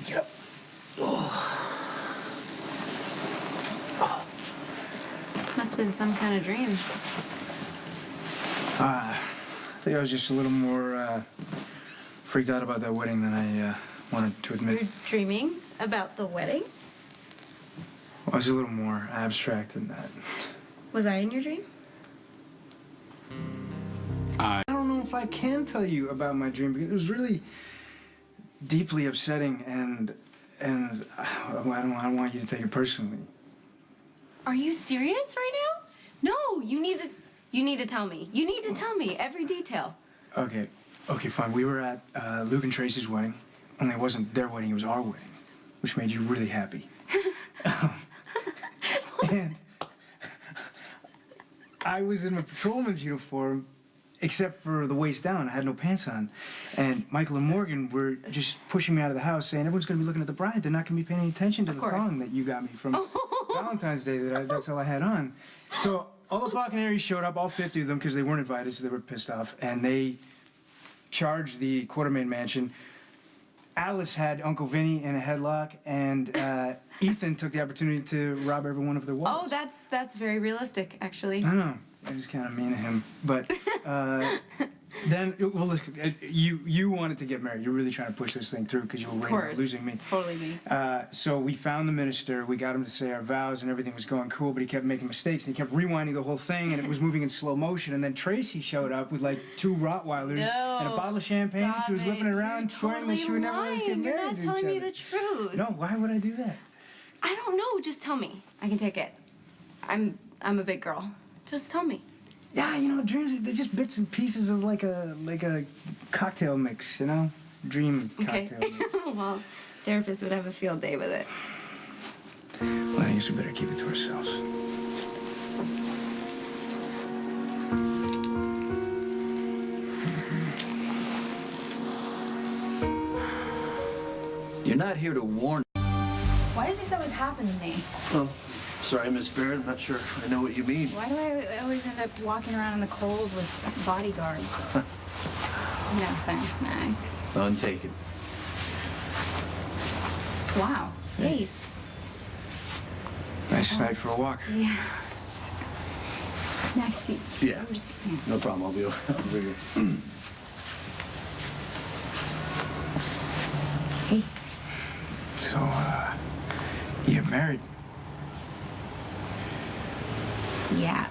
get up. Oh. Oh. Must have been some kind of dream. I think I was just a little more freaked out about that wedding than I wanted to admit. You're dreaming about the wedding? Well, I was a little more abstract than that. Was I in your dream? I don't know if I can tell you about my dream because it was really deeply upsetting, and I don't want you to take it personally. Are you serious right now? No, you need to tell me. You need to tell me every detail. Okay, fine. We were at Luke and Tracy's wedding, only it wasn't their wedding, it was our wedding, which made you really happy. And I was in a patrolman's uniform, except for the waist down. I had no pants on. And Michael and Morgan were just pushing me out of the house, saying, everyone's going to be looking at the bride. They're not going to be paying any attention to the thong that you got me from Valentine's Day. That's all I had on. So all the Falconeri showed up, all 50 of them, because they weren't invited, so they were pissed off. And they charged the Quartermain mansion. Alice had Uncle Vinny in a headlock, and Ethan took the opportunity to rob everyone of their wallets. Oh, that's very realistic, actually. I know. I was kind of mean to him. But then, well, listen, you wanted to get married. You're really trying to push this thing through because you were worried about losing me. Totally me. So we found the minister. We got him to say our vows, and everything was going cool, but he kept making mistakes, and he kept rewinding the whole thing, and it was moving in slow motion. And then Tracy showed up with, like, 2 Rottweilers and a bottle of champagne. She was whipping it around, swearing that she would never let us get married to each other. You're not telling me the truth. No, why would I do that? I don't know. Just tell me. I can take it. I'm a big girl. Just tell me. Yeah, you know, dreams, they're just bits and pieces of like a cocktail mix, you know? Dream cocktail mix. Well, therapists would have a field day with it. Well, I guess we better keep it to ourselves. You're not here to warn. Why does this always happen to me? Oh, sorry, Miss Barrett. I'm not sure I know what you mean. Why do I always end up walking around in the cold with bodyguards? No offense, Max. None taken. Wow. Hey. Nice night for a walk. Yeah. Max, Yeah. I'm just kidding. No problem. I'll be over here. Hey. So, you get married? Yeah.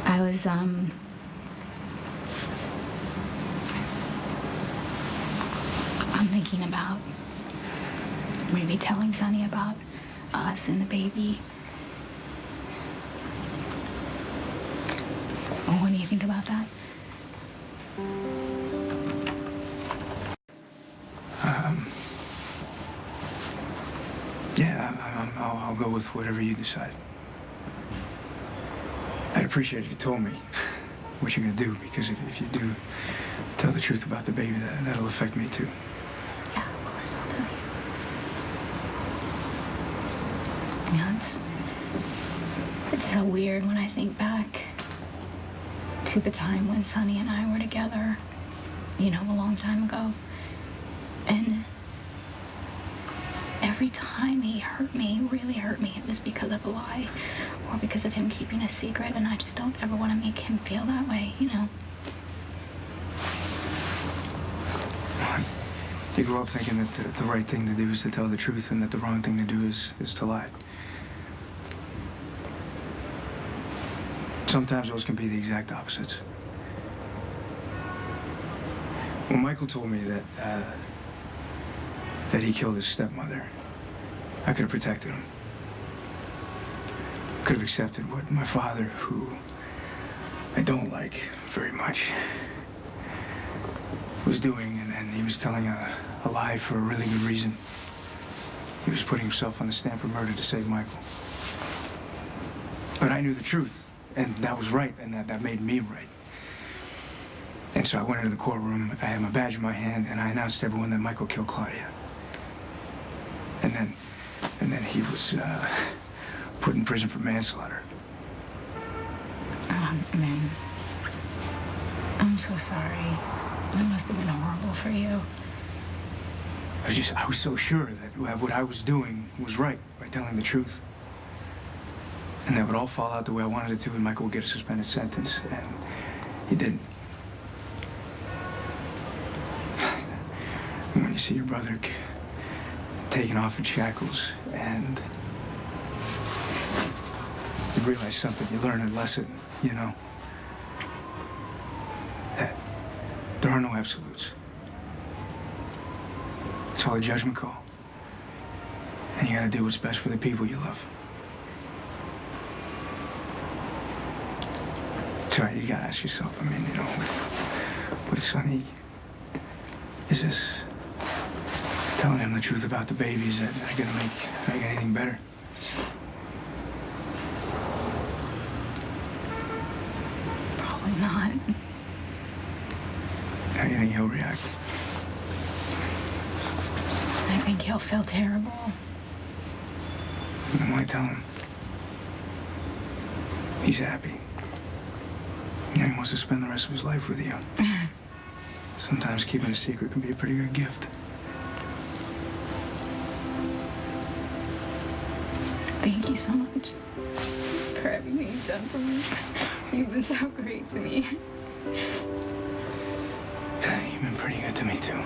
I was, I'm thinking about maybe telling Sonny about us and the baby. What do you think about that? Yeah, I'll go with whatever you decide. I'd appreciate it if you told me what you're gonna do, because if you do tell the truth about the baby, that'll affect me too. Yeah, of course, I'll tell you. You know, it's so weird when I think back to the time when Sonny and I were together, you know, a long time ago. And every time he hurt me, really hurt me, it was because of a lie or because of him keeping a secret, and I just don't ever want to make him feel that way, you know? You grow up thinking that the right thing to do is to tell the truth and that the wrong thing to do is to lie. Sometimes those can be the exact opposites. When Michael told me that he killed his stepmother, I could have protected him. Could have accepted what my father, who I don't like very much, was doing, and he was telling a lie for a really good reason. He was putting himself on the stand for murder to save Michael. But I knew the truth, and that was right, and that made me right. And so I went into the courtroom, I had my badge in my hand, and I announced to everyone that Michael killed Claudia. And then he was put in prison for manslaughter. Man, I'm so sorry. That must have been horrible for you. I was so sure that what I was doing was right by telling the truth. And that would all fall out the way I wanted it to, and Michael would get a suspended sentence. And he didn't. And when you see your brother taken off in shackles, and you realize something, you learn a lesson, you know? That there are no absolutes. It's all a judgment call. And you gotta do what's best for the people you love. So you gotta ask yourself, I mean, you know, with Sonny, is this telling him the truth about the baby, is that gonna make anything better? Probably not. How do you think he'll react? I think he'll feel terrible. And why tell him? He's happy. You know, he wants to spend the rest of his life with you. Sometimes keeping a secret can be a pretty good gift. Thank you so much for everything you've done for me. You've been so great to me. You've been pretty good to me, too.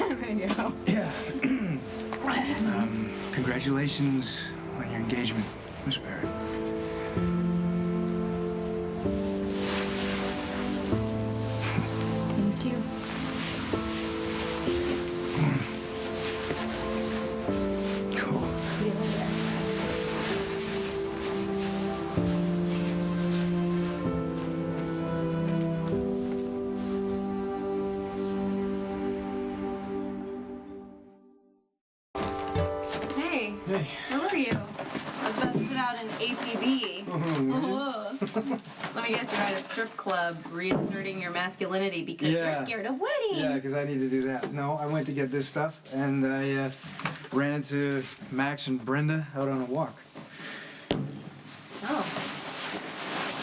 I'm gonna go. Yeah. Congratulations on your engagement, Miss Barrett. Thank you. Cool. See you later. Hey, Hey. where were you? I was about to put out an APB. Let me guess, you're at a strip club reasserting your masculinity because you're Yeah. scared of weddings. Yeah, because I need to do that. No, I went to get this stuff, and I ran into Max and Brenda out on a walk. Oh.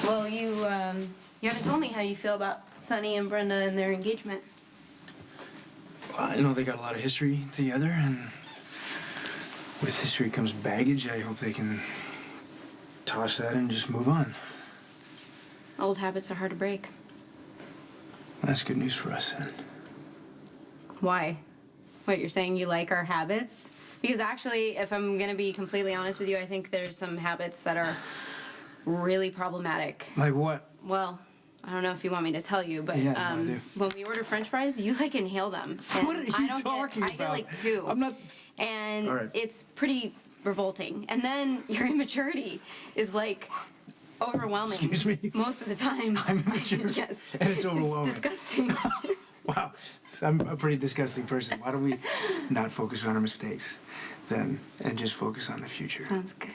Well, you haven't told me how you feel about Sonny and Brenda and their engagement. Well, I know they got a lot of history together, and with history comes baggage. I hope they can toss that and just move on. Old habits are hard to break. That's good news for us, then. Why? What, you're saying you like our habits? Because actually, if I'm gonna be completely honest with you, I think there's some habits that are really problematic. Like what? Well, I don't know if you want me to tell you, but Yeah, no, I do. when we order French fries, you like inhale them. And What are you I don't talking I get about? like 2. I'm not. And All right. it's pretty revolting. And then your immaturity is like overwhelming. Excuse me? Most of the time. I'm immature. Yes. And it's overwhelming. It's disgusting. Wow, I'm a pretty disgusting person. Why don't we not focus on our mistakes, then, and just focus on the future? Sounds good.